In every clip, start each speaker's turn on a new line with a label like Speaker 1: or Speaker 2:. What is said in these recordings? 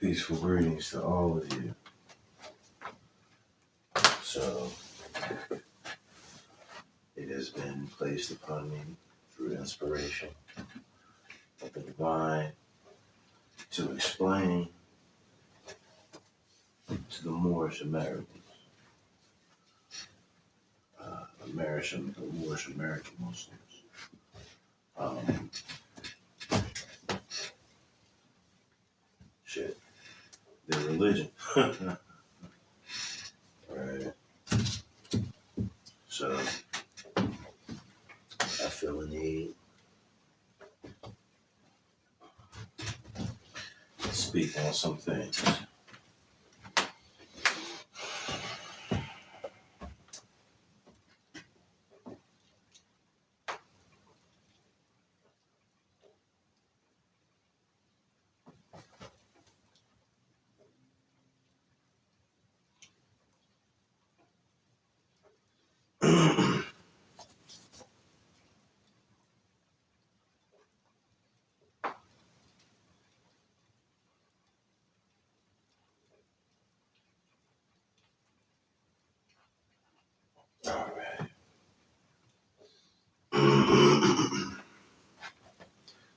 Speaker 1: Peaceful greetings to all of you. So, it has been placed upon me through inspiration of the divine to explain to the Moorish Americans, Moorish American Muslims, their religion. Right. So, I feel a need to speak on some things. All right.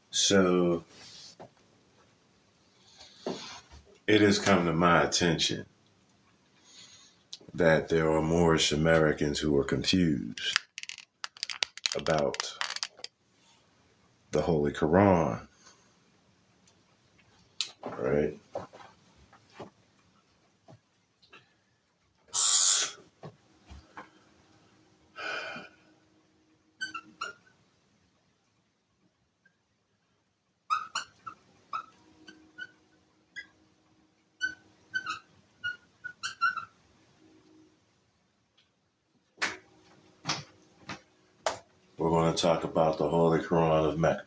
Speaker 1: So, it has come to my attention that there are Moorish Americans who are confused about the Holy Koran, right? We're going to talk about the Holy Koran of Mecca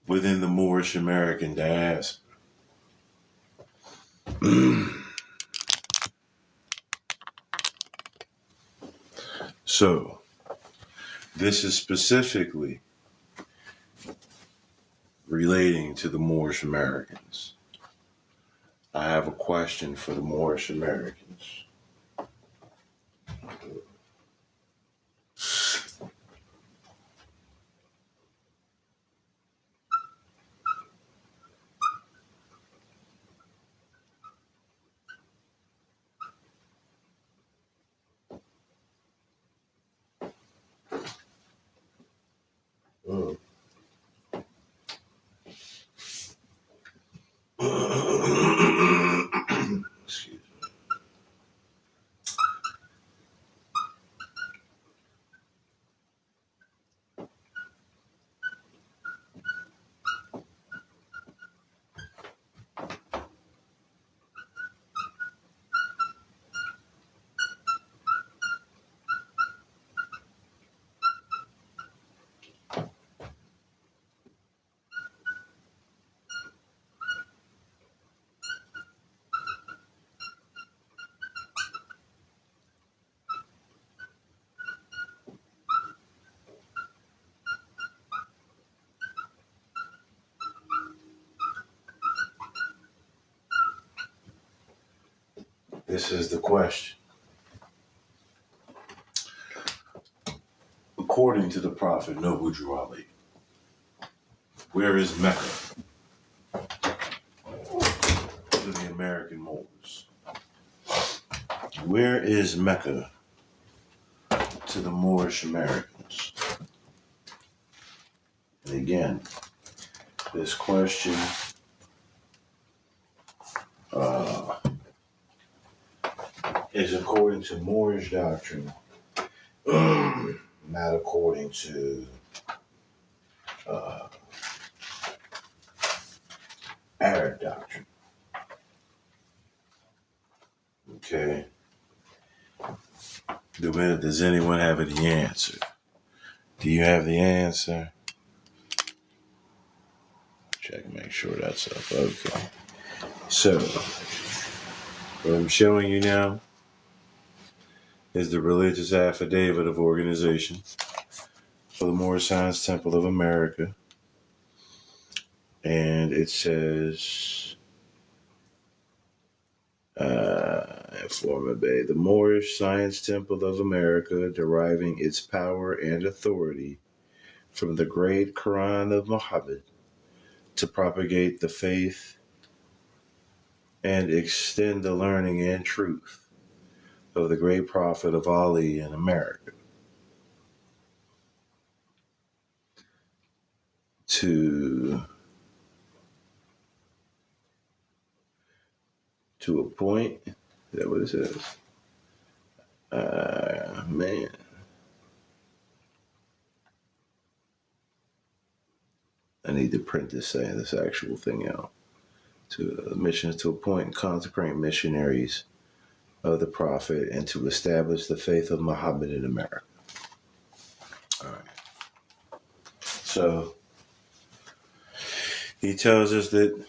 Speaker 1: within the Moorish American diaspora. So, this is specifically relating to the Moorish Americans. I have a question for the Moorish Americans. Mm. Excuse me. This is the question. According to the Prophet Noble Drew Ali, where is Mecca to the American Moors? Where is Mecca to the Moorish Americans? And again, this question is according to Moorish doctrine, not according to Arab doctrine. Okay. Does anyone have the answer? Do you have the answer? Check, make sure that's up. Okay. So, what I'm showing you now is the religious affidavit of organization for the Moorish Science Temple of America. And it says, Florida Bay, the Moorish Science Temple of America, deriving its power and authority from the great Koran of Muhammad to propagate the faith and extend the learning and truth of the great prophet of Ali in America. To a point, is that what it says? Man. I need to print this actual thing out. To missions to appoint and consecrate missionaries of the prophet and to establish the faith of Muhammad in America. All right. So he tells us that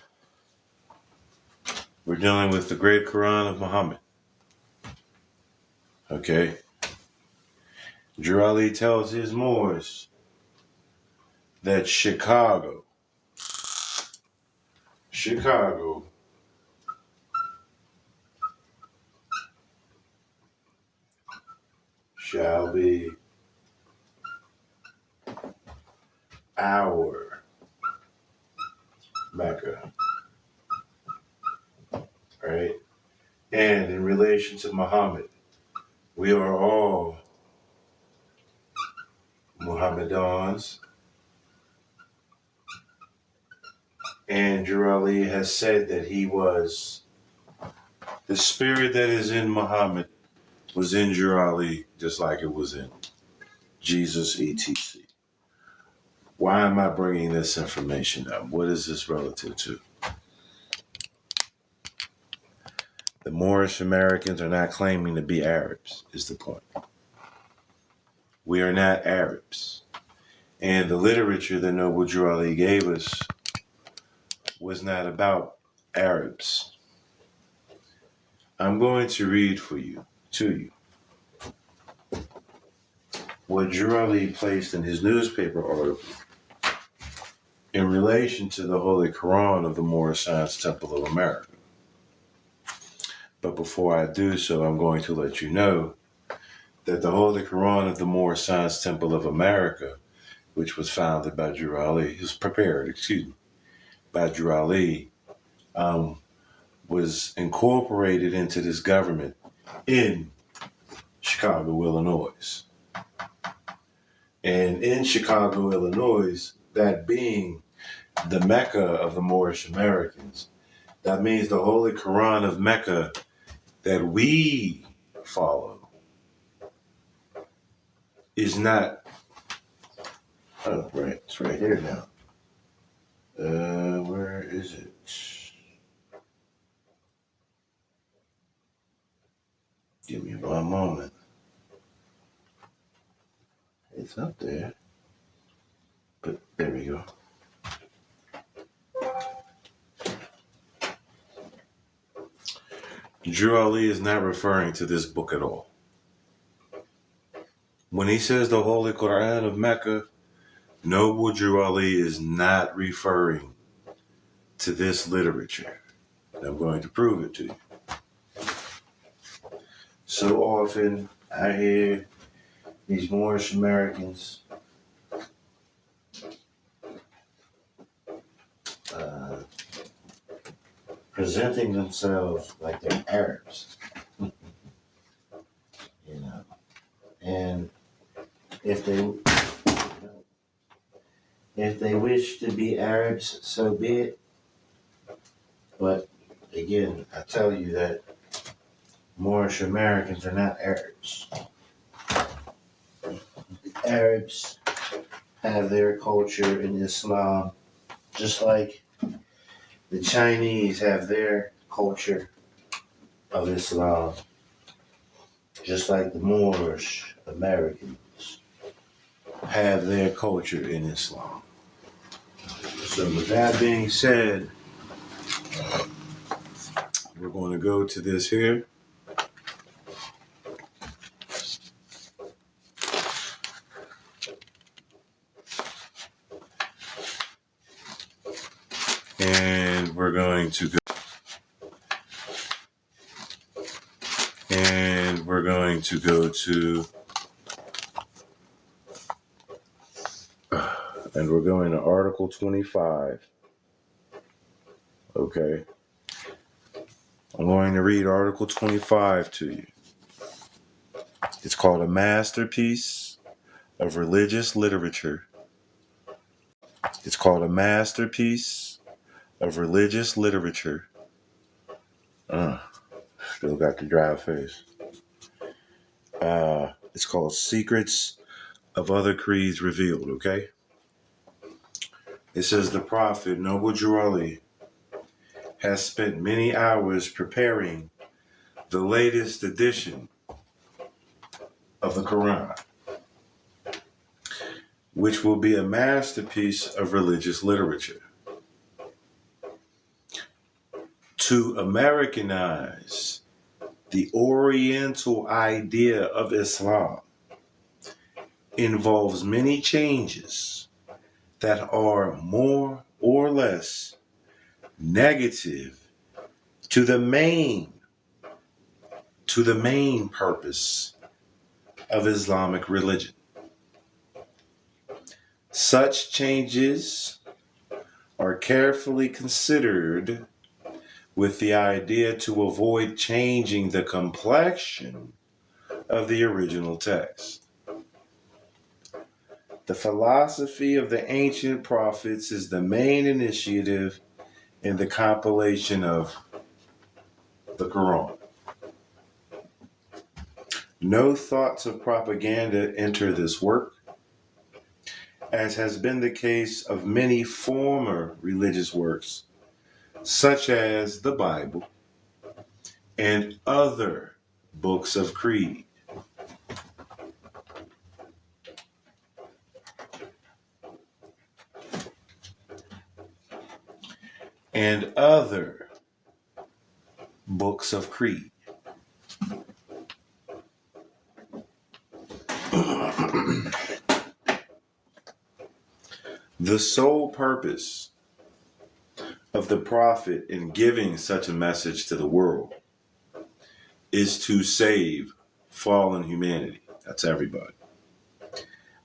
Speaker 1: we're dealing with the great Quran of Muhammad. Okay. Drew Ali tells his Moors that Chicago shall be our Mecca. Right? And in relation to Muhammad, we are all Muhammadans. And Drew Ali has said that he was the spirit that is in Muhammad was in Drew Ali just like it was in Jesus, etc. Why am I bringing this information up? What is this relative to? The Moorish Americans are not claiming to be Arabs, is the point. We are not Arabs. And the literature that Noble Drew Ali gave us was not about Arabs. I'm going to read to you, what Drew Ali placed in his newspaper article in relation to the Holy Quran of the Moorish Science Temple of America. But before I do so, I'm going to let you know that the Holy Quran of the Moorish Science Temple of America, which was founded by Drew Ali, by Drew Ali, was incorporated into this government in Chicago, Illinois. And in Chicago, Illinois, that being the Mecca of the Moorish Americans, that means the Holy Quran of Mecca that we follow is not. Oh, right. It's right here now. Where is it? Give me one moment. It's up there. But there we go. Drew Ali is not referring to this book at all. When he says the Holy Quran of Mecca, Noble Drew Ali is not referring to this literature. I'm going to prove it to you. So often I hear these Moorish Americans presenting themselves like they're Arabs, and if they wish to be Arabs, so be it. But again, I tell you that Moorish Americans are not Arabs. Arabs have their culture in Islam, just like the Chinese have their culture of Islam, just like the Moorish Americans have their culture in Islam. So with that being said, we're going to go to this here. And we're going to go. And we're going to go to. And we're going to Article 25. Okay. I'm going to read Article 25 to you. It's called A Masterpiece of Religious Literature. It's called A Masterpiece of Religious Literature. Still got the dry face. It's called Secrets of Other Creeds Revealed, okay? It says the Prophet, Noble Jurali, has spent many hours preparing the latest edition of the Koran, which will be a masterpiece of religious literature. To Americanize the Oriental idea of Islam involves many changes that are more or less negative to the main purpose of Islamic religion. Such changes are carefully considered with the idea to avoid changing the complexion of the original text. The philosophy of the ancient prophets is the main initiative in the compilation of the Quran. No thoughts of propaganda enter this work, as has been the case of many former religious works, such as the Bible and other books of creed. And other books of creed. The sole purpose of the prophet in giving such a message to the world is to save fallen humanity. That's everybody.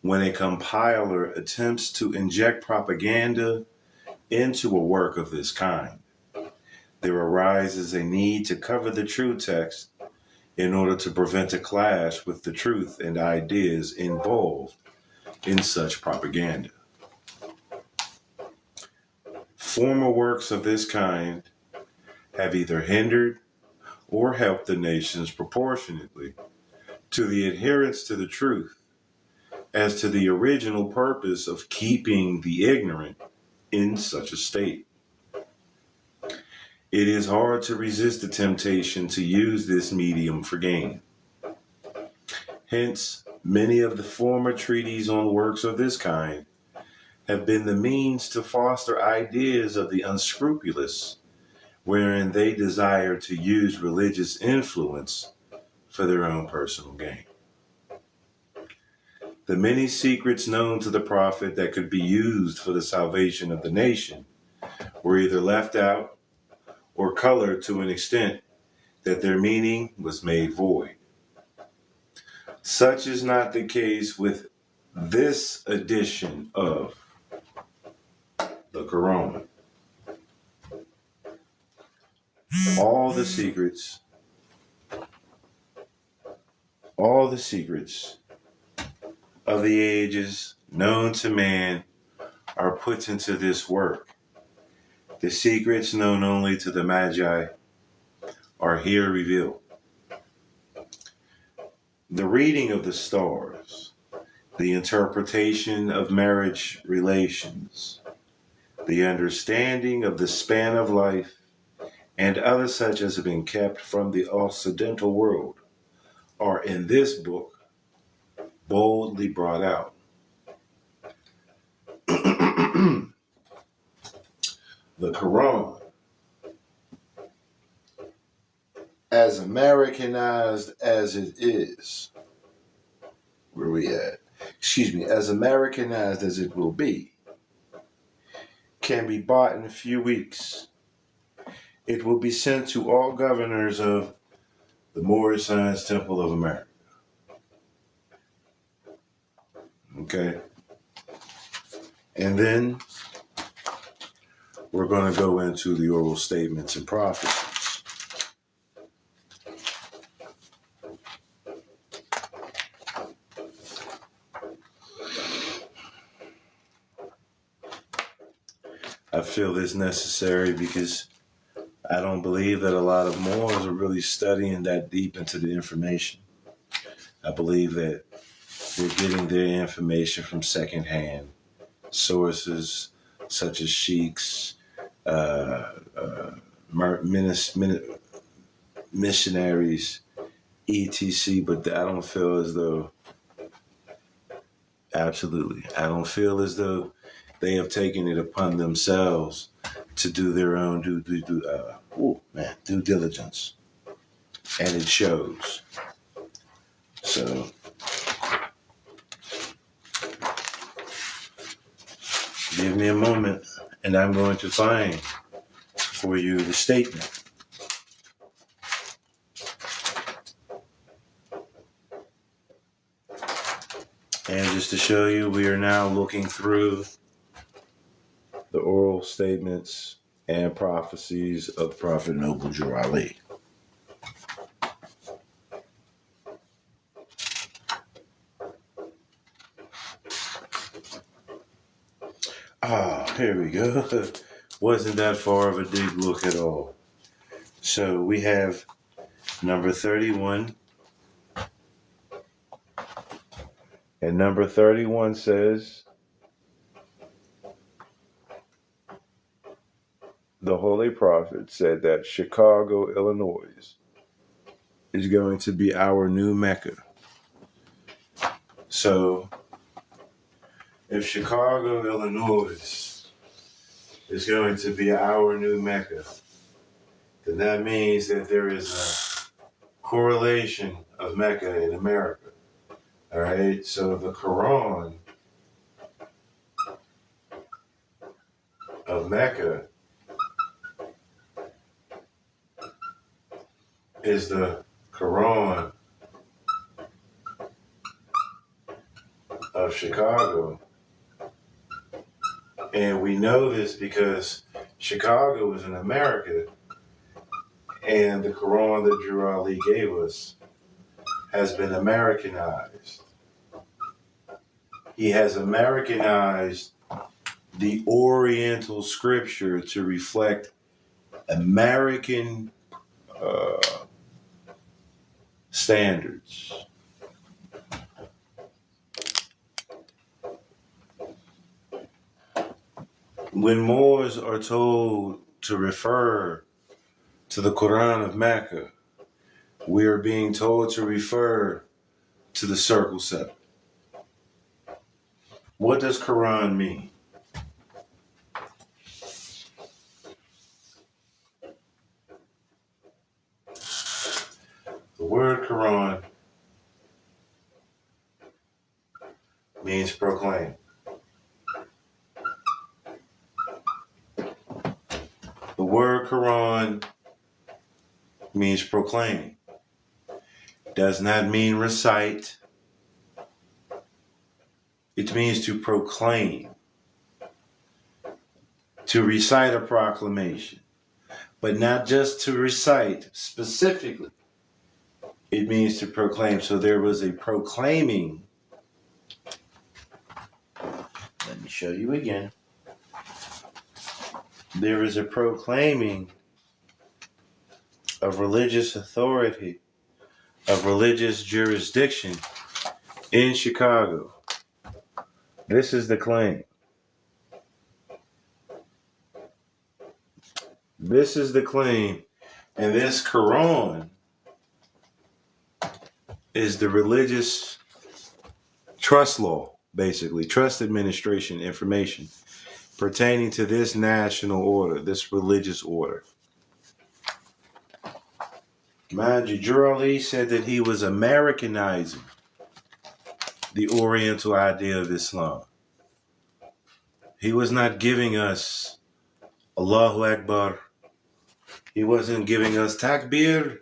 Speaker 1: When a compiler attempts to inject propaganda into a work of this kind, there arises a need to cover the true text in order to prevent a clash with the truth and ideas involved in such propaganda. Former works of this kind have either hindered or helped the nations proportionately to the adherence to the truth as to the original purpose of keeping the ignorant in such a state. It is hard to resist the temptation to use this medium for gain. Hence, many of the former treatises on works of this kind have been the means to foster ideas of the unscrupulous, wherein they desire to use religious influence for their own personal gain. The many secrets known to the prophet that could be used for the salvation of the nation were either left out or colored to an extent that their meaning was made void. Such is not the case with this edition of the Quran. All the secrets of the ages known to man are put into this work. The secrets known only to the Magi are here revealed. The reading of the stars, the interpretation of marriage relations, the understanding of the span of life, and other such as have been kept from the Occidental world are in this book boldly brought out. The Quran, as Americanized as it is, as Americanized as it will be, can be bought in a few weeks. It will be sent to all governors of the Moorish Science Temple of America. Okay? And then we're going to go into the oral statements and prophecies. I feel this necessary because I don't believe that a lot of Moors are really studying that deep into the information. I believe that they're getting their information from secondhand sources such as sheiks, missionaries, etc. But I don't feel as though, absolutely, I don't feel as though they have taken it upon themselves to do their own due diligence. And it shows. So, give me a moment, and I'm going to find for you the statement. And just to show you, we are now looking through the oral statements and prophecies of Prophet Noble Drew Ali. Here we go. Wasn't that far of a deep look at all. So we have number 31. And number 31 says, the Holy Prophet said that Chicago, Illinois is going to be our new Mecca. So, if Chicago, Illinois is going to be our new Mecca, then that means that there is a correlation of Mecca in America. All right, so the Koran of Mecca is the Koran of Chicago. And we know this because Chicago is in America, and the Quran that Drew Ali gave us has been Americanized. He has Americanized the Oriental scripture to reflect American standards. When Moors are told to refer to the Quran of Mecca, we are being told to refer to the Circle 7. What does Quran mean? The word Quran means proclaim. The word Quran means proclaim. Does not mean recite. It means to proclaim. To recite a proclamation. But not just to recite specifically. It means to proclaim. So there was a proclaiming. Let me show you again. There is a proclaiming of religious authority, of religious jurisdiction in Chicago. This is the claim. This is the claim. And this Quran is the religious trust law, basically, trust administration information pertaining to this national order, this religious order. Mind you, Drew Ali said that he was Americanizing the Oriental idea of Islam. He was not giving us Allahu Akbar. He wasn't giving us takbir.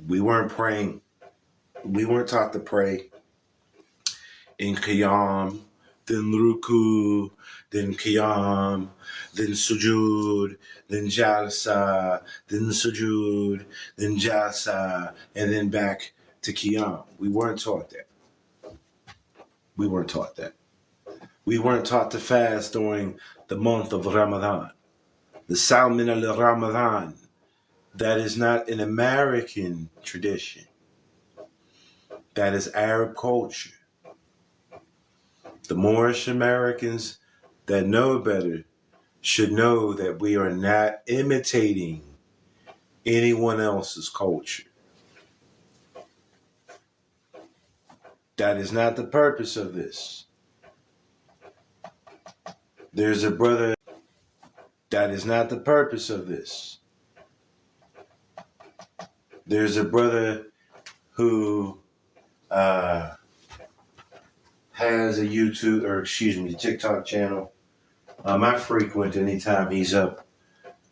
Speaker 1: We weren't praying. We weren't taught to pray in qiyam, then ruku, then qiyam, then sujud, then jalsa, then sujud, then jalsa, and then back to qiyam. We weren't taught that. We weren't taught that. We weren't taught to fast during the month of Ramadan. The Salmin al-Ramadan. That is not an American tradition. That is Arab culture. The Moorish Americans that know better should know that we are not imitating anyone else's culture. That is not the purpose of this. There's a brother. That is not the purpose of this. There's a brother who has a YouTube, or excuse me, TikTok channel. I frequent anytime he's up,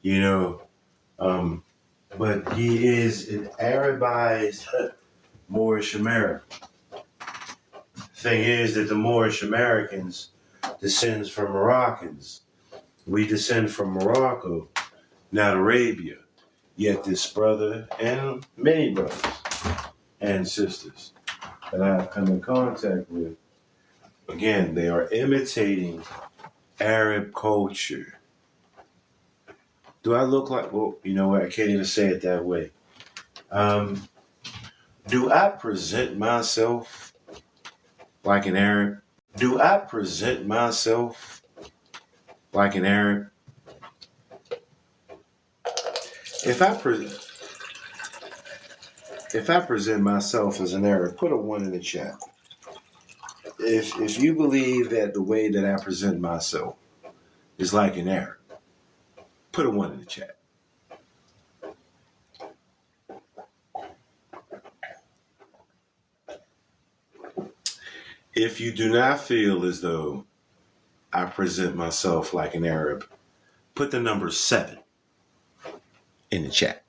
Speaker 1: you know. But he is an Arabized Moorish American. Thing is that the Moorish Americans descends from Moroccans. We descend from Morocco, not Arabia. Yet this brother and many brothers and sisters that I have come in contact with, again, they are imitating Arab culture. Do I look like, well, you know what, I can't even say it that way. Do I present myself like an Arab? Do I present myself like an Arab? If I present myself as an Arab, put a 1 in the chat. If you believe that the way that I present myself is like an Arab, put a 1 in the chat. If you do not feel as though I present myself like an Arab, put the number 7 in the chat.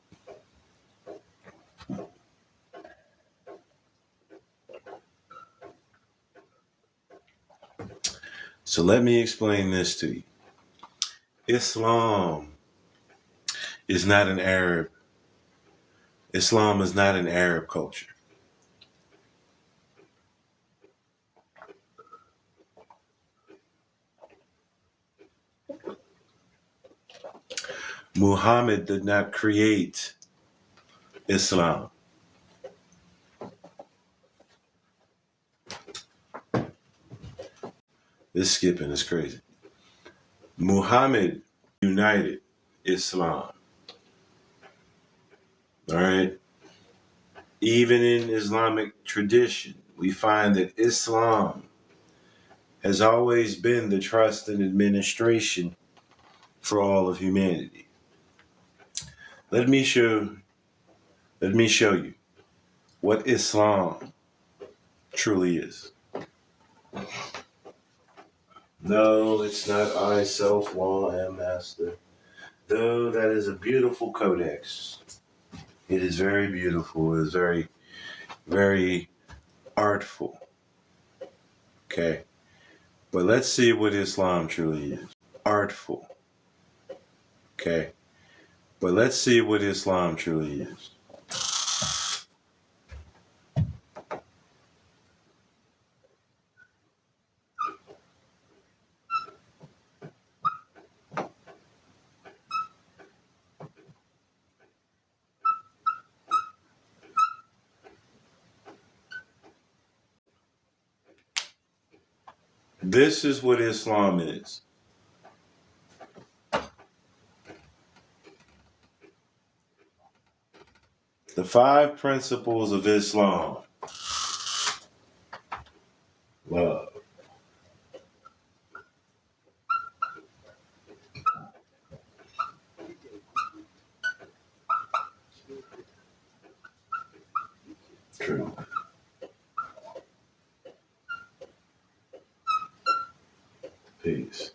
Speaker 1: So let me explain this to you. Islam is not an Arab. Islam is not an Arab culture. Muhammad did not create Islam. This skipping is crazy. Muhammad united Islam. All right? Even in Islamic tradition, we find that Islam has always been the trust and administration for all of humanity. Let me show you what Islam truly is. No, it's not I, self, law, and master. Though that is a beautiful codex. It is very beautiful. It is very, very artful. Okay. But let's see what Islam truly is. Artful. Okay. But let's see what Islam truly is. This is what Islam is. The 5 principles of Islam. Love. Truth. Peace.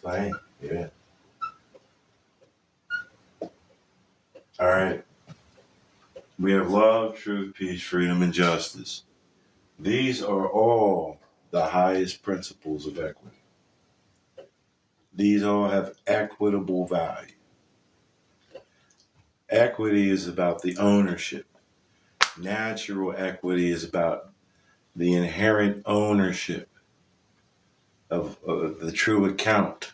Speaker 1: claim. Yeah. All right. We have love, truth, peace, freedom, and justice. These are all the highest principles of equity. These all have equitable value. Equity is about the ownership. Natural equity is about the inherent ownership of the true account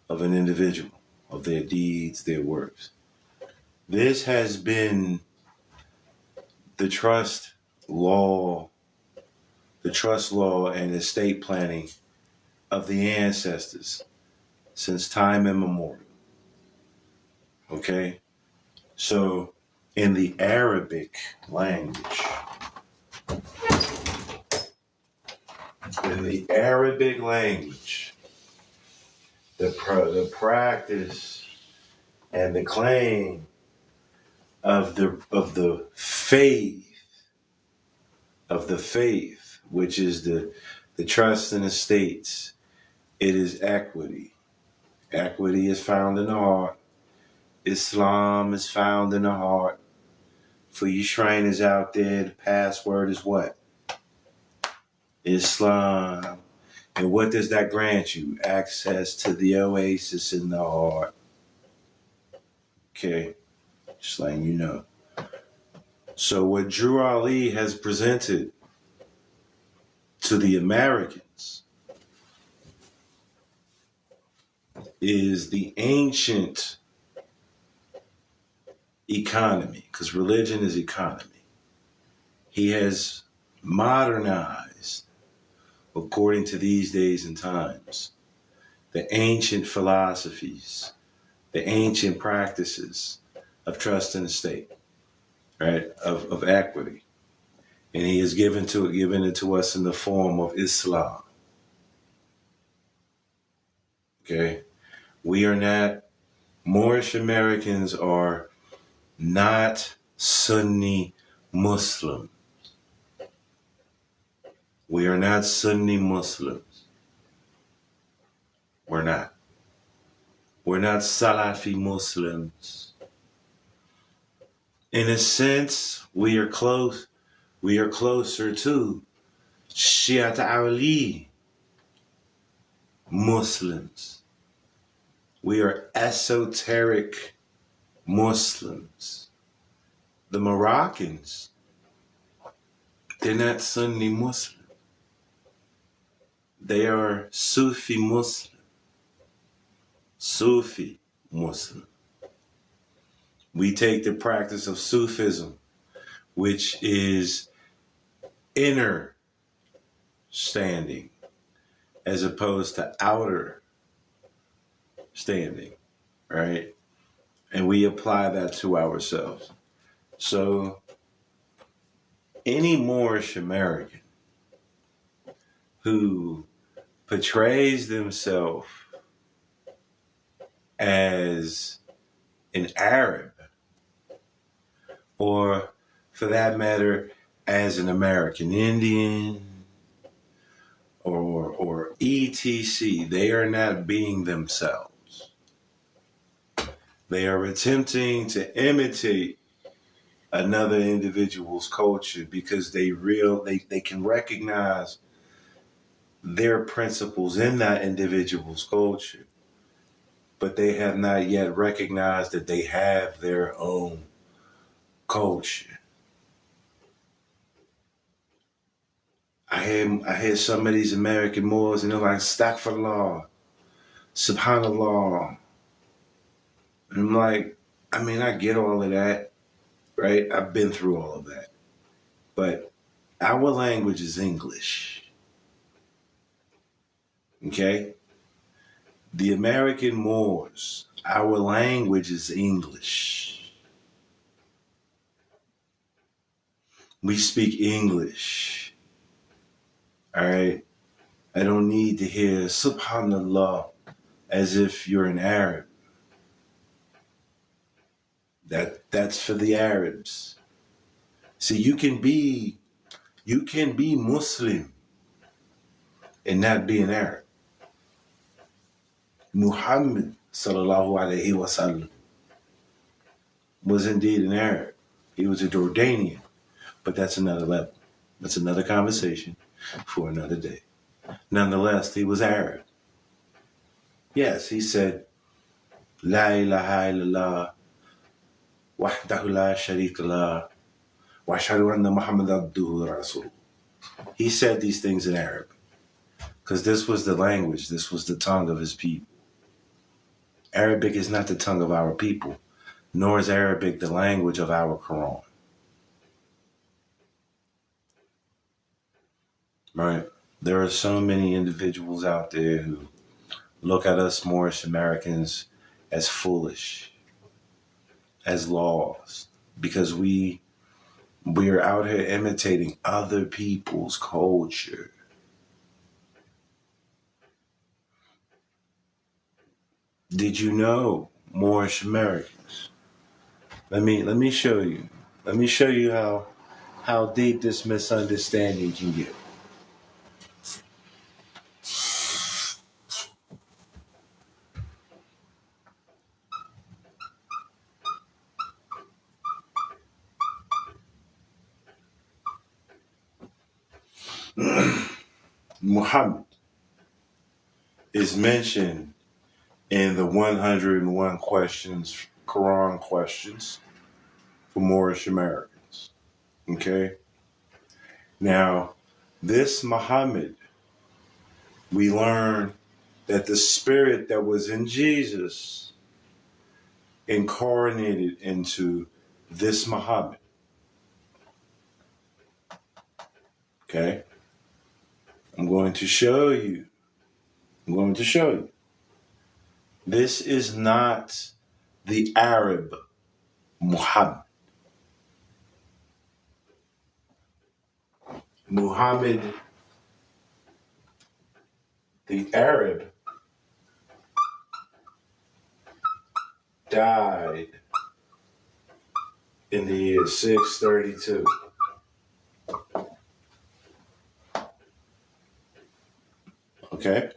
Speaker 1: of an individual, of their deeds, their works. This has been the law, the trust law and estate planning of the ancestors since time immemorial. Okay? So, in the Arabic language, the practice and the claim of the faith, which is the trust in the states, it is equity. Equity is found in the heart. Islam is found in the heart. For you Shriners out there, the password is what? Islam. And what does that grant you? Access to the oasis in the heart. Okay, just letting you know. So what Drew Ali has presented to the Americans is the ancient economy, because religion is economy. He has modernized, according to these days and times, the ancient philosophies, the ancient practices of trust in the state, right? Of equity. And he has given it to us in the form of Islam. Okay? We are not, Moorish Americans are not Sunni Muslim. We are not Sunni Muslims. We're not. We're not Salafi Muslims. In a sense, we are close. We are closer to Shiite Ali Muslims. We are esoteric Muslims. The Moroccans, they're not Sunni Muslim. They are Sufi Muslim. Sufi Muslim. We take the practice of Sufism, which is inner standing, as opposed to outer standing, right? And we apply that to ourselves. So any Moorish American who portrays themselves as an Arab, or for that matter, as an American Indian, or etc., they are not being themselves. They are attempting to imitate another individual's culture because they can recognize their principles in that individual's culture, but they have not yet recognized that they have their own culture. I hear some of these American Moors and they're like, Astaghfirullah, Subhanallah. And I'm like, I mean, I get all of that, right? I've been through all of that. But our language is English. Okay? The American Moors, our language is English. We speak English. All right? I don't need to hear Subhanallah as if you're an Arab. That's for the Arabs. See, you can be Muslim and not be an Arab. Muhammad sallallahu alaihi wasallam was indeed an Arab. He was a Jordanian, but that's another level. That's another conversation for another day. Nonetheless, he was Arab. Yes, he said, La ilaha illallah, wahdahu la sharika la, wa ashhadu anna Muhammad abduhu rasul. He said these things in Arabic because this was the language, this was the tongue of his people. Arabic is not the tongue of our people, nor is Arabic the language of our Quran. Right? There are so many individuals out there who look at us Moorish Americans as foolish, as lost, because we are out here imitating other people's culture. Did you know, Moorish Americans? Let me show you. Let me show you how deep this misunderstanding can get. Muhammad is mentioned in the 101 questions, Quran questions for Moorish Americans. Okay? Now, this Muhammad, we learn that the spirit that was in Jesus incarnated into this Muhammad. Okay? I'm going to show you. This is not the Arab Muhammad. Muhammad, the Arab, died in the year 632. Okay?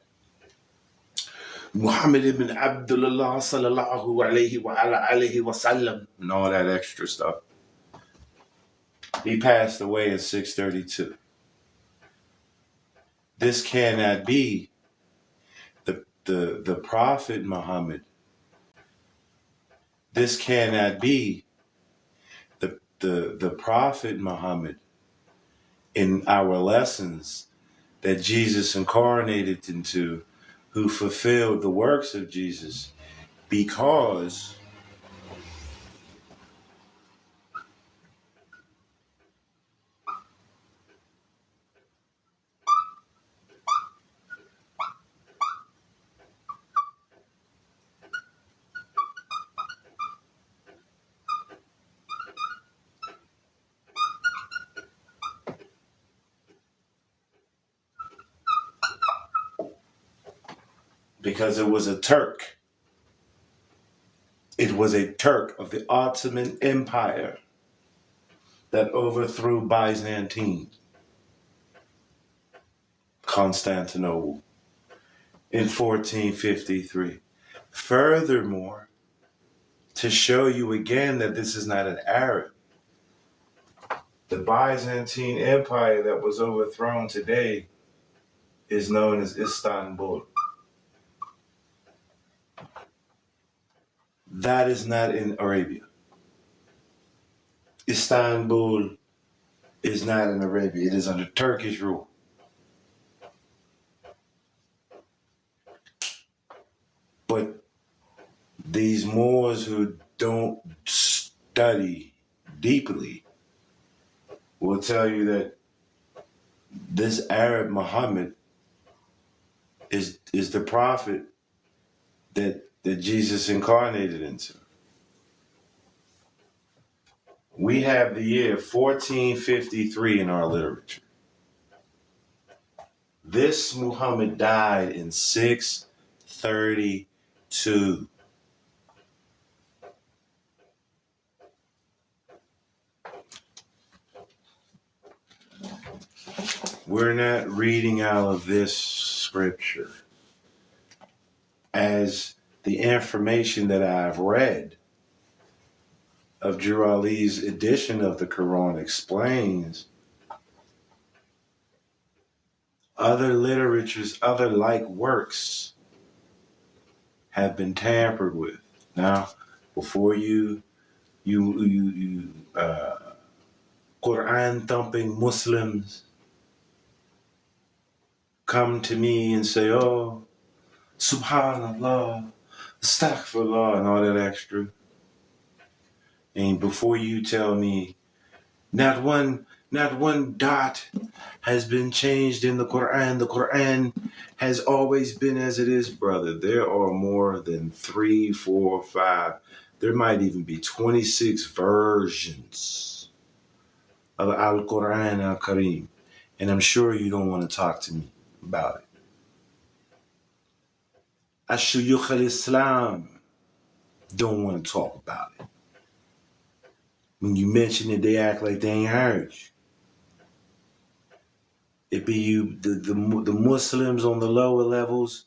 Speaker 1: Muhammad ibn Abdullah sallallahu alayhi wa ala alihi wa sallam and all that extra stuff. He passed away in 632. This cannot be the Prophet Muhammad. This cannot be the Prophet Muhammad in our lessons that Jesus incarnated into, who fulfilled the works of Jesus, because it was a Turk. It was a Turk of the Ottoman Empire that overthrew Byzantine, Constantinople, in 1453. Furthermore, to show you again that this is not an Arab, the Byzantine Empire that was overthrown today is known as Istanbul. That is not in Arabia. Istanbul is not in Arabia. It is under Turkish rule. But these Moors who don't study deeply will tell you that this Arab Muhammad is the prophet that Jesus incarnated into. We have the year 1453 in our literature. This Muhammad died in 632. We're not reading out of this scripture as the information that I've read of Drew Ali's edition of the Quran explains, other literatures, other like works have been tampered with. Now, before you Quran thumping Muslims come to me and say, "Oh, Subhanallah, Astaghfirullah," and all that extra, and before you tell me not one dot has been changed in the Quran has always been as it is, brother. There are more than 3, 4, 5. There might even be 26 versions of Al-Quran Al-Kareem. And I'm sure you don't want to talk to me about it. Ashuyukh al-Islam don't want to talk about it. When you mention it, they act like they ain't heard you. It be you, the Muslims on the lower levels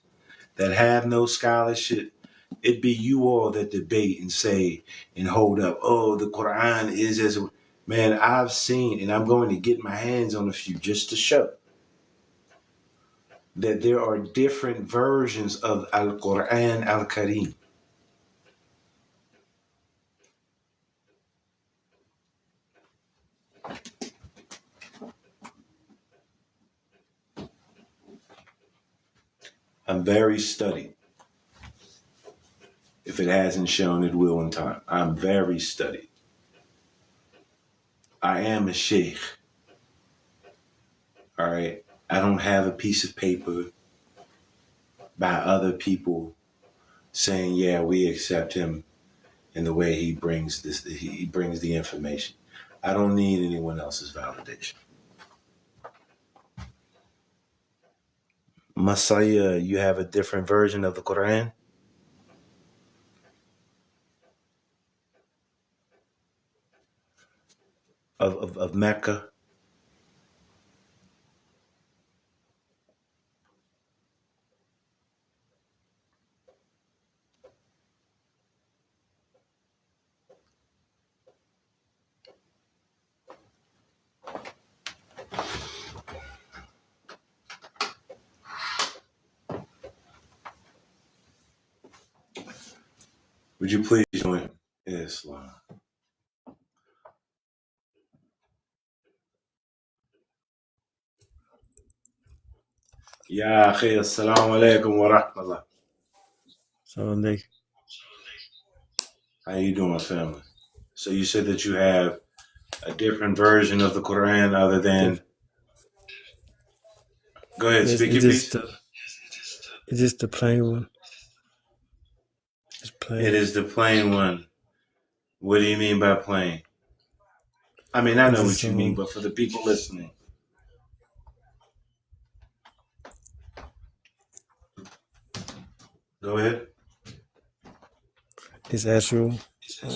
Speaker 1: that have no scholarship. It be you all that debate and say and hold up, oh, the Quran is as a... Man, I've seen, and I'm going to get my hands on a few just to show that there are different versions of Al-Quran Al-Kareem. I'm very studied. If it hasn't shown, it will in time. I'm very studied. I am a sheikh. All right. I don't have a piece of paper by other people saying, yeah, we accept him in the way he brings this, he brings the information. I don't need anyone else's validation. Messiah, you have a different version of the Quran? Of Mecca? Would you please join Islam? Ya akhi, assalamu alaikum wa rahmatullah.
Speaker 2: So
Speaker 1: How you doing, family? So you said that you have a different version of the Quran other than... Go ahead, speak your piece.
Speaker 2: It's just the plain one. It's plain.
Speaker 1: It is the plain one. What do you mean by plain? I mean, I know what you mean, but for the people listening. Go ahead.
Speaker 2: It's actual. It's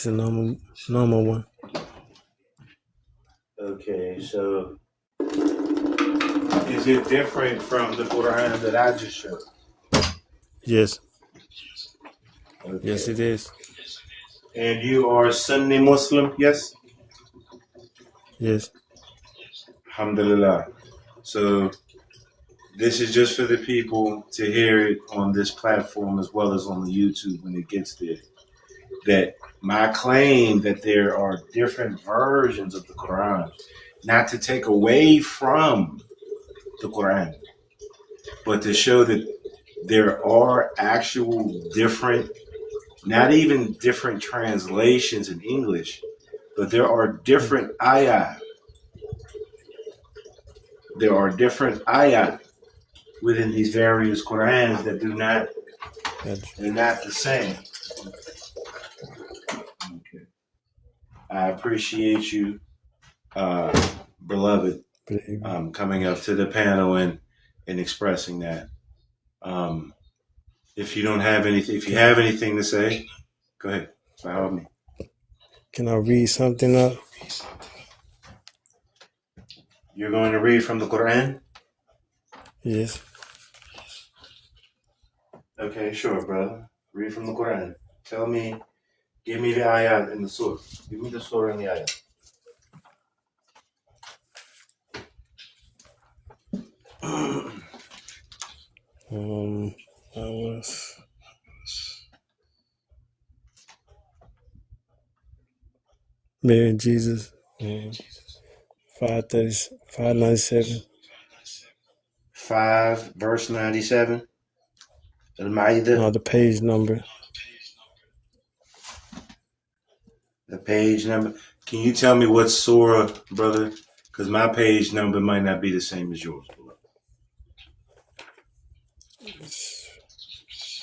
Speaker 2: a normal one.
Speaker 1: Okay, so is it different from the Quran that I just showed?
Speaker 2: Yes.
Speaker 1: Okay.
Speaker 2: Yes, it is.
Speaker 1: And you are Sunni Muslim, yes?
Speaker 2: Yes.
Speaker 1: Alhamdulillah. So this is just for the people to hear it on this platform as well as on the YouTube when it gets there. That my claim that there are different versions of the Quran, not to take away from the Quran, but to show that there are actual different, not even different translations in English, but there are different ayat. There are different ayat within these various Qurans that do not, they're not the same. Okay. I appreciate you, beloved, coming up to the panel and expressing that. If you don't have anything, if you have anything to say, go ahead. By all means.
Speaker 2: Can I read something up?
Speaker 1: You're going to read from the Quran?
Speaker 2: Yes.
Speaker 1: Okay, sure, brother. Read from the Quran. Tell me, give me the ayat in the surah. Give me the surah and the ayat.
Speaker 2: I was Mary and Jesus. 597.
Speaker 1: 5, verse 97. Al-Ma'idah.
Speaker 2: No, the page number.
Speaker 1: The page number. Can you tell me what surah, brother? Because my page number might not be the same as yours, beloved.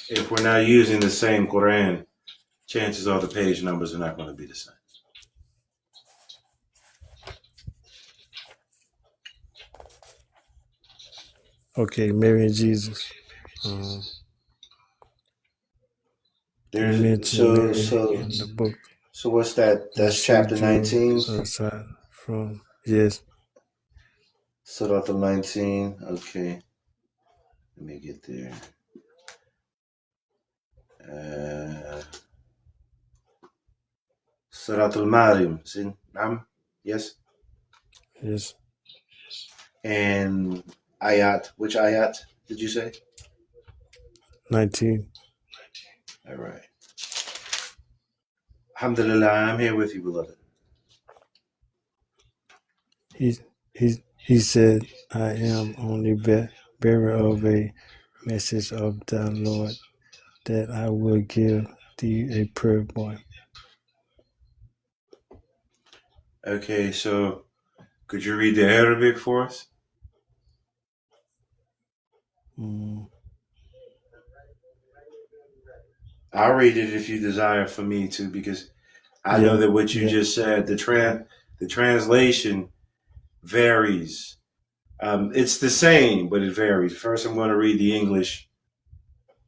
Speaker 1: If we're not using the same Quran, chances are the page numbers are not going to be the same.
Speaker 2: Okay, Mary and Jesus. You mentioned Mary in the book.
Speaker 1: So what's that?
Speaker 2: And
Speaker 1: That's
Speaker 2: she
Speaker 1: chapter
Speaker 2: drew
Speaker 1: 19.
Speaker 2: aside from, yes,
Speaker 1: Surah al-19. Okay, let me get there. Surah al-Maryam. See, yes.
Speaker 2: yes,
Speaker 1: And ayat. Which ayat did you say?
Speaker 2: 19.
Speaker 1: All right. Alhamdulillah, I'm here with you, beloved.
Speaker 2: He said, I am only bearer of a message of the Lord, that I will give thee a prayer boy.
Speaker 1: Okay, so could you read the Arabic for us? I'll read it if you desire for me to, because I know that what you just said, the translation varies. It's the same, but it varies. First, I'm going to read the English,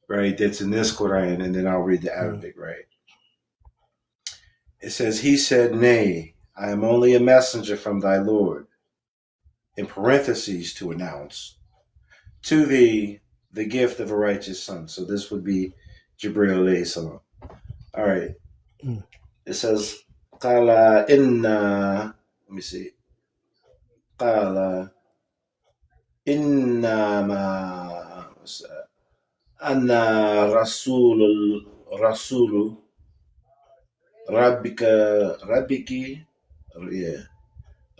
Speaker 1: right? That's in this Quran, and then I'll read the Arabic, right? It says, "He said, Nay, I am only a messenger from thy Lord." In parentheses, to announce to thee the gift of a righteous son. So this would be Jibril alayhi salam. All right. It says, "Qala inna." Let me see. "Qala inna ma anna rasulu rabbiki yeah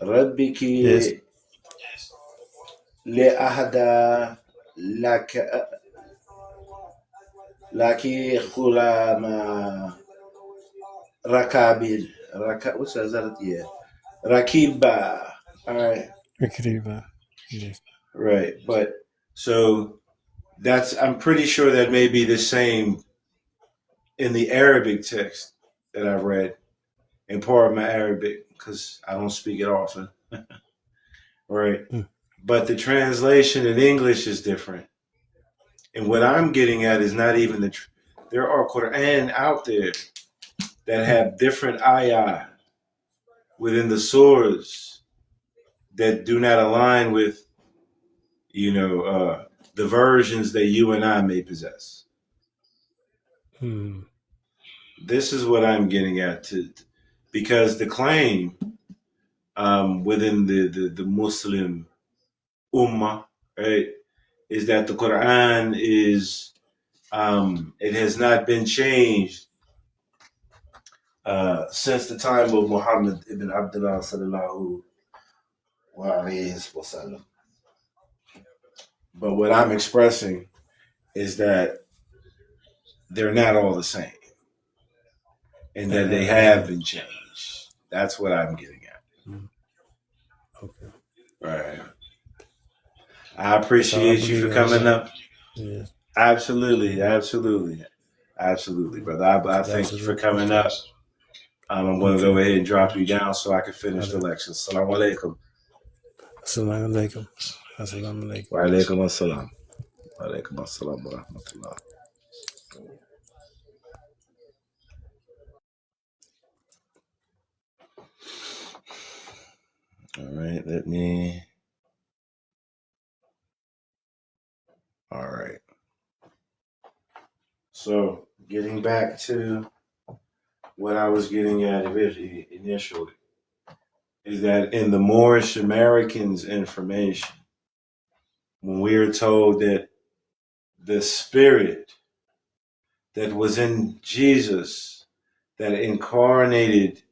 Speaker 2: Yes,
Speaker 1: rabbiki li ahada laki khulama rakabil what's that? Yeah, rakiba. All right,
Speaker 2: yes.
Speaker 1: right. But so I'm pretty sure that may be the same in the Arabic text that I've read in part of my Arabic because I don't speak it often, right? But the translation in English is different. And what I'm getting at is not even there are Quran out there that have different ayah within the surahs that do not align with, the versions that you and I may possess. This is what I'm getting at, because the claim within the Muslim ummah, right, is that the Quran is it has not been changed since the time of Muhammad ibn Abdullah sallallahu alayhi wasallam. But what I'm expressing is that they're not all the same, and that they have been changed. That's what I'm getting at.
Speaker 2: Okay.
Speaker 1: Right. I appreciate you for coming up.
Speaker 2: Yes.
Speaker 1: Absolutely, absolutely, absolutely, brother. I thank you for coming up. I'm going to go ahead and drop you down so I can finish the lecture. Assalamu alaikum.
Speaker 2: Assalamu alaikum. Assalamu alaikum.
Speaker 1: Wa alaikum assalam. Wa alaikum assalam wa rahmatullah. All right, all right. So, getting back to what I was getting at initially is that in the Moorish Americans' information, when we are told that the spirit that was in Jesus, that incarnated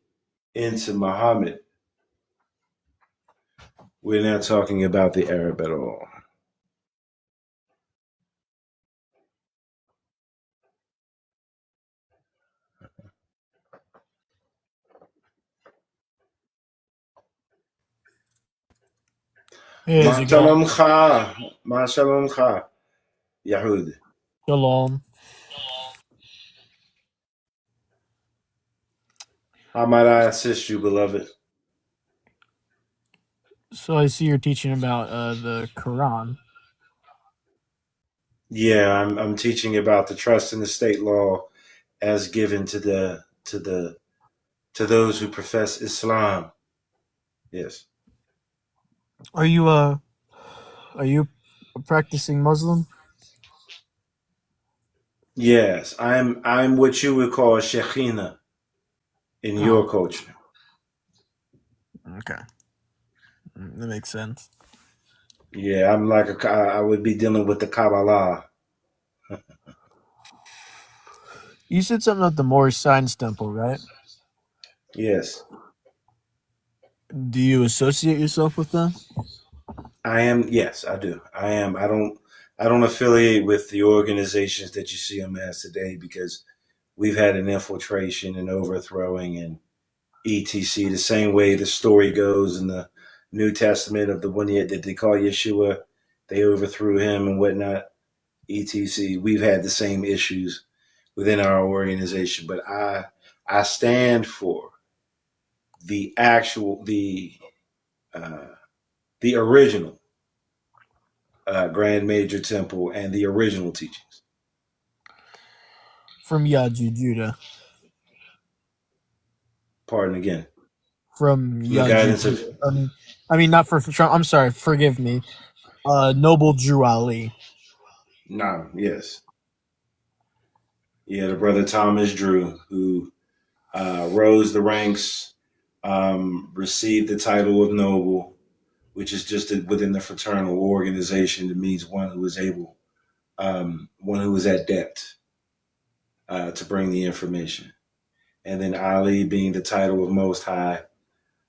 Speaker 1: into Muhammad, we're not talking about the Arab at all.
Speaker 3: Hey, how's it going?
Speaker 1: Ma kha, ma kha, Yahud.
Speaker 3: Shalom.
Speaker 1: How might I assist you, beloved?
Speaker 3: So I see you're teaching about the Quran.
Speaker 1: Yeah, I'm teaching about the trust in the state law as given to those who profess Islam. Yes.
Speaker 3: Are you a practicing Muslim?
Speaker 1: Yes, I'm what you would call a Shekhinah in
Speaker 3: Oh,
Speaker 1: your culture.
Speaker 3: okay. That makes sense.
Speaker 1: Yeah, I'm like I would be dealing with the Kabbalah.
Speaker 3: You said something about the Moorish Science Temple, right?
Speaker 1: Yes.
Speaker 3: Do you associate yourself with them?
Speaker 1: I am. Yes, I do. I am. I don't affiliate with the organizations that you see on mass today because we've had an infiltration and overthrowing and etc. The same way the story goes in the New Testament of the one that they call Yeshua, they overthrew him and whatnot. etc. We've had the same issues within our organization, but I stand for the actual uh, the original Grand Major Temple and the original teachings.
Speaker 3: From Yaju Judah.
Speaker 1: Pardon again.
Speaker 3: From
Speaker 1: From the
Speaker 3: Yaju
Speaker 1: guidance of
Speaker 3: Judah. I mean, not for. I'm sorry. Forgive me. Noble Drew Ali.
Speaker 1: Nah, yes. Yeah, the brother Thomas Drew, who rose the ranks, received the title of noble, which is just within the fraternal organization. It means one who is able, one who is adept to bring the information. And then Ali being the title of Most High,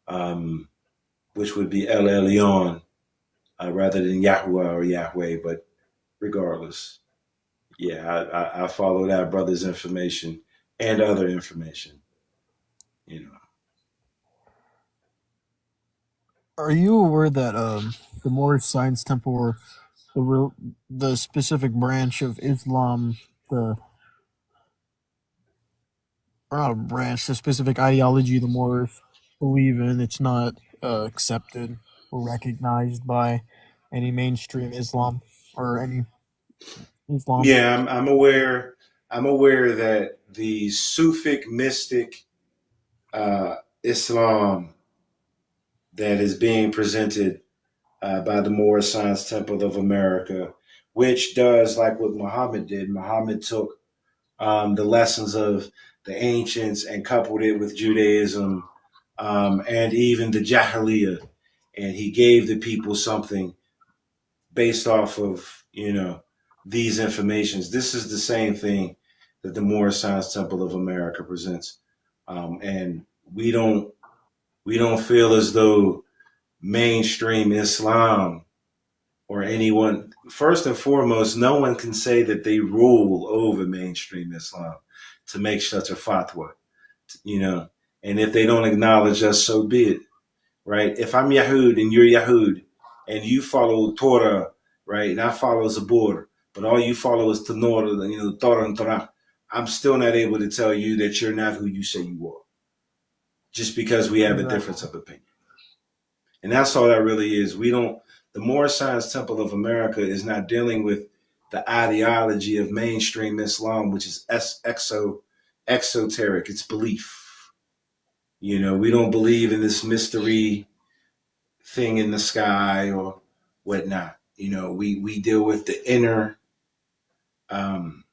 Speaker 1: um, which would be El Elyon rather than Yahuwah or Yahweh. But regardless, yeah, I follow that brother's information and other information. You know,
Speaker 3: Are you aware that the Moorish Science Temple, or the specific branch of Islam, the or not a branch, the specific ideology the Moors believe in, it's not accepted or recognized by any mainstream Islam or any Islam?
Speaker 1: yeah, I'm aware. I'm aware that the Sufic mystic uh, Islam that is being presented by the Moorish Science Temple of America, which does like what Muhammad did. Muhammad took the lessons of the ancients and coupled it with Judaism and even the Jahiliyyah, and he gave the people something based off of these informations. This is the same thing that the Moorish Science Temple of America presents, and we don't we don't feel as though mainstream Islam or anyone, first and foremost, no one can say that they rule over mainstream Islam to make such a fatwa, you know. And if they don't acknowledge us, so be it, right? If I'm Yahud and you're Yahud and you follow Torah, right, and I follow Zabur, but all you follow is Tanor, Torah and Torah, I'm still not able to tell you that you're not who you say you are, just because we have a difference
Speaker 3: Exactly.
Speaker 1: of opinion. And that's all that really is. We don't, the Moorish Science Temple of America is not dealing with the ideology of mainstream Islam, which is exoteric. It's belief. We don't believe in this mystery thing in the sky or whatnot. We deal with the inner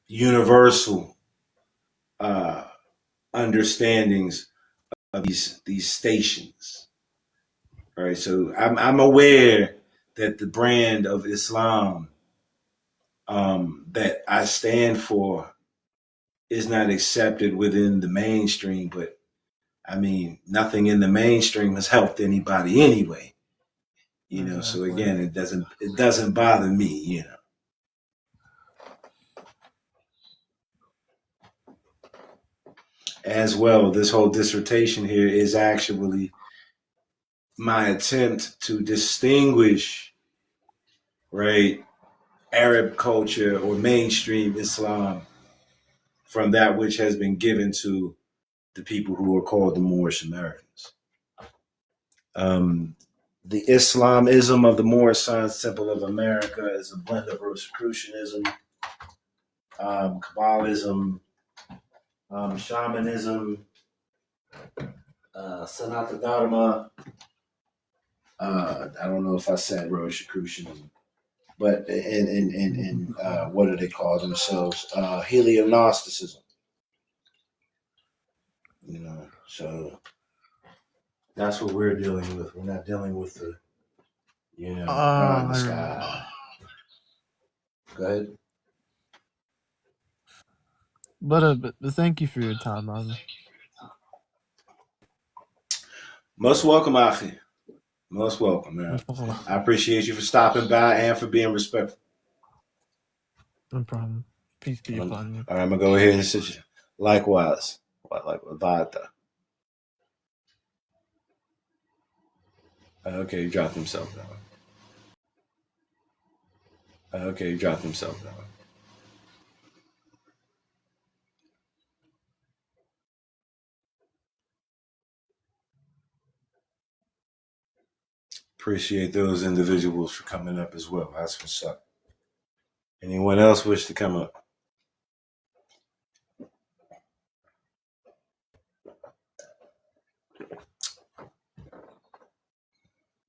Speaker 1: universal understandings of these stations. All right, so I'm aware that the brand of Islam that I stand for is not accepted within the mainstream, but I mean, nothing in the mainstream has helped anybody anyway. So
Speaker 3: Exactly.
Speaker 1: again, it doesn't bother me. As well, this whole dissertation here is actually my attempt to distinguish, right, Arab culture or mainstream Islam from that which has been given to the people who are called the Moorish Americans. The Islamism of the Moorish Science Temple of America is a blend of Rosicrucianism, Kabbalism, shamanism, Sanatha Dharma. I don't know if I said Rosicrucianism, but and what do they call themselves? Helio-Gnosticism. So that's what we're dealing with. We're not dealing with the, God in the sky. Go ahead.
Speaker 3: But thank you for your time, man.
Speaker 1: Most welcome, Afi. Most welcome, man. I appreciate you for stopping by and for being respectful.
Speaker 3: No problem. Peace be upon you.
Speaker 1: All right, I'm going to go ahead and sit you. Likewise. Like Vata. Okay, he dropped himself down. Okay, he dropped himself down. Appreciate those individuals for coming up as well. That's what's up. Anyone else wish to come up?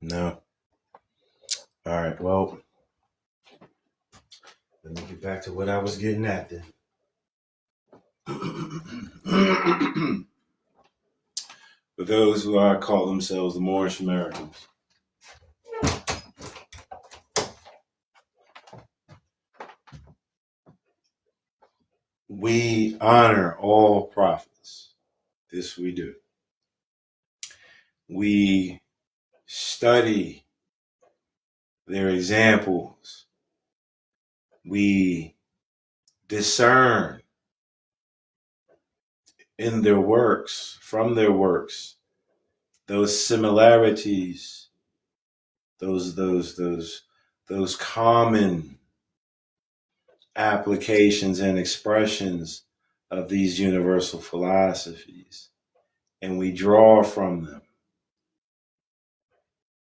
Speaker 1: No. All right, well, let me get back to what I was getting at then. For those who call themselves the Moorish Americans, we honor all prophets. This we do. We study their examples. We discern in their works, from their works, those similarities, those common applications and expressions of these universal philosophies, and we draw from them.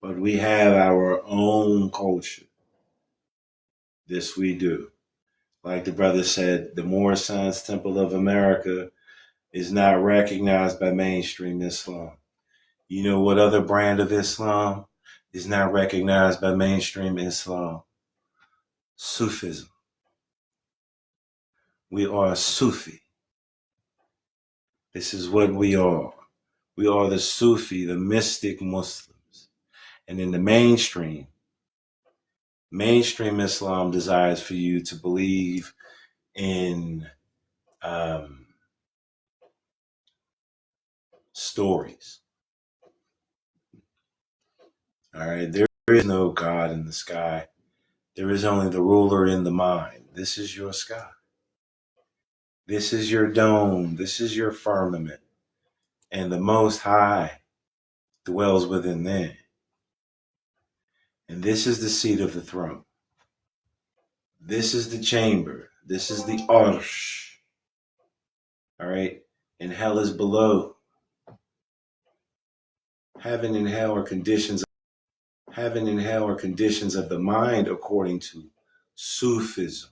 Speaker 1: But we have our own culture. This we do. Like the brother said, the Moorish Science Temple of America is not recognized by mainstream Islam. You know what other brand of Islam is not recognized by mainstream Islam? Sufism. We are Sufi. This is what we are. We are the Sufi, the mystic Muslims. And in the mainstream Islam desires for you to believe in stories. All right, there is no God in the sky. There is only the ruler in the mind. This is your sky. This is your dome. This is your firmament. And the Most High dwells within there. And this is the seat of the throne. This is the chamber. This is the arsh. All right? And hell is below. Heaven and hell are conditions. Heaven and hell are conditions of the mind according to Sufism.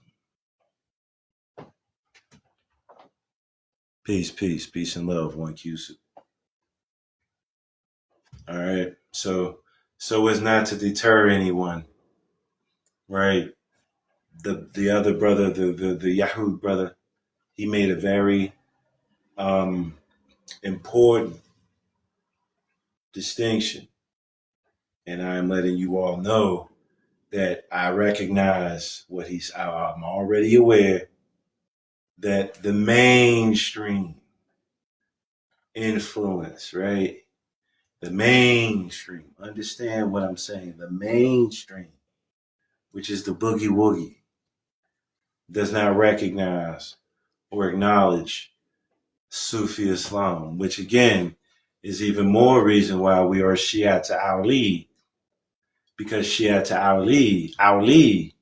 Speaker 1: Peace, peace, peace and love, one Q. All right. So as not to deter anyone, right? the other brother, the Yahud brother, he made a very important distinction, and I'm letting you all know that I recognize what he's. I'm already aware that the mainstream influence, right? The mainstream. Understand what I'm saying. The mainstream, which is the boogie woogie, does not recognize or acknowledge Sufi Islam, which again is even more reason why we are Shia to Ali, because Shia to Ali,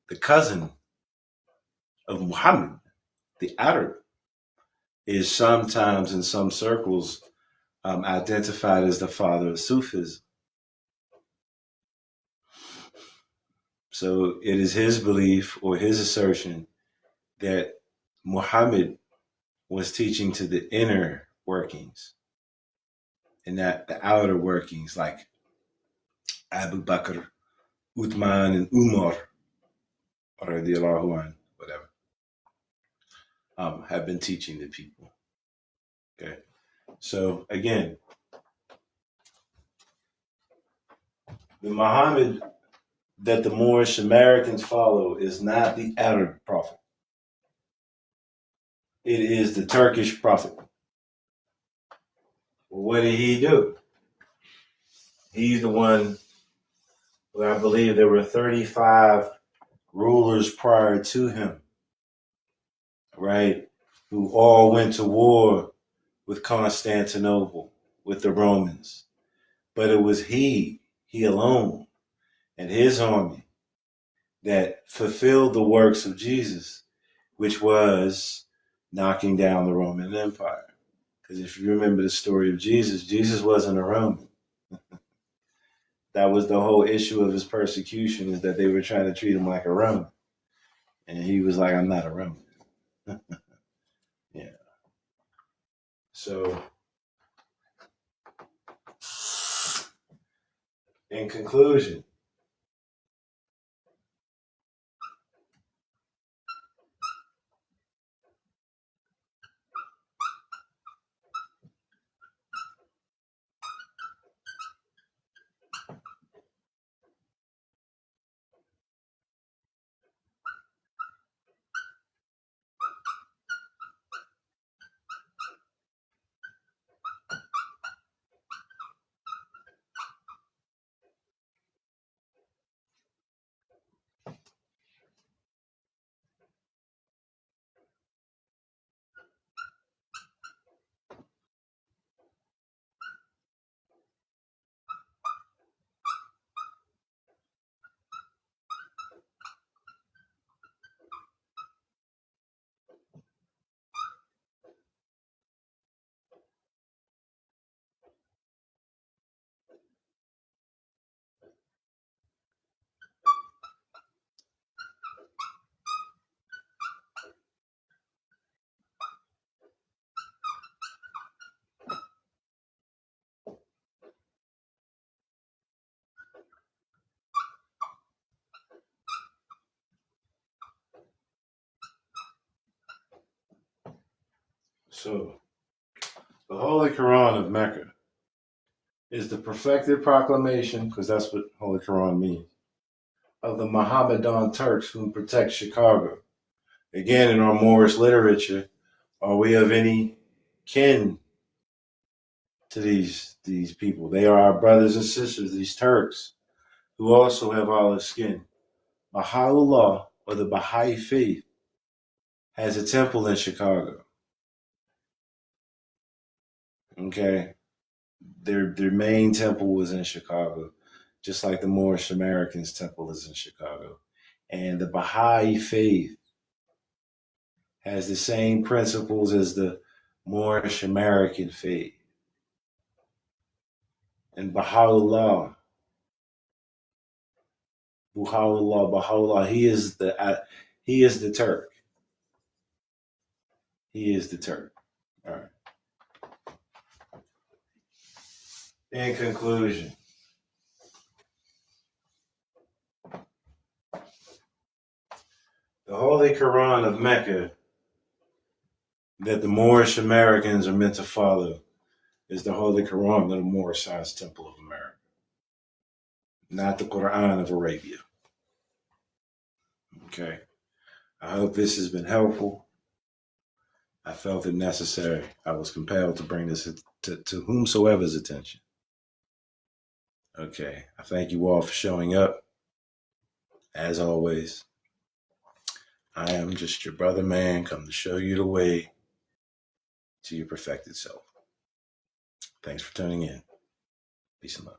Speaker 1: the cousin of Muhammad, the Arab, is sometimes in some circles identified as the father of Sufism. So it is his belief or his assertion that Muhammad was teaching to the inner workings and not the outer workings, like Abu Bakr, Uthman, and Umar, whatever, have been teaching the people. Okay. So again, the Muhammad that the Moorish Americans follow is not the Arab prophet. It is the Turkish prophet. Well, what did he do? He's the one who I believe there were 35 rulers prior to him, right? Who all went to war with Constantinople, with the Romans. But it was he alone, and his army that fulfilled the works of Jesus, which was knocking down the Roman Empire. Because if you remember the story of Jesus, Jesus wasn't a Roman. That was the whole issue of his persecution, is that they were trying to treat him like a Roman. And he was like, I'm not a Roman. Yeah. So, in conclusion, so the Holy Quran of Mecca is the perfected proclamation, because that's what Holy Quran means, of the Mohammedan Turks who protect Chicago. Again, in our Moorish literature, are we of any kin to these people? They are our brothers and sisters, these Turks, who also have olive skin. Baha'u'llah, or the Baha'i faith, has a temple in Chicago. Okay, their main temple was in Chicago, just like the Moorish Americans' temple is in Chicago. And the Baha'i faith has the same principles as the Moorish American faith. And Baha'u'llah, he is the Turk. He is the Turk. All right. In conclusion, The Holy Koran of Mecca that the Moorish Americans are meant to follow is the Holy Koran of the Moorish Science Temple of America, not the Quran of Arabia. Okay. I hope this has been helpful. I felt it necessary. I was compelled to bring this to whomsoever's attention. Okay. I thank you all for showing up. As always, I am just your brother man, come to show you the way to your perfected self. Thanks for tuning in. Peace and love.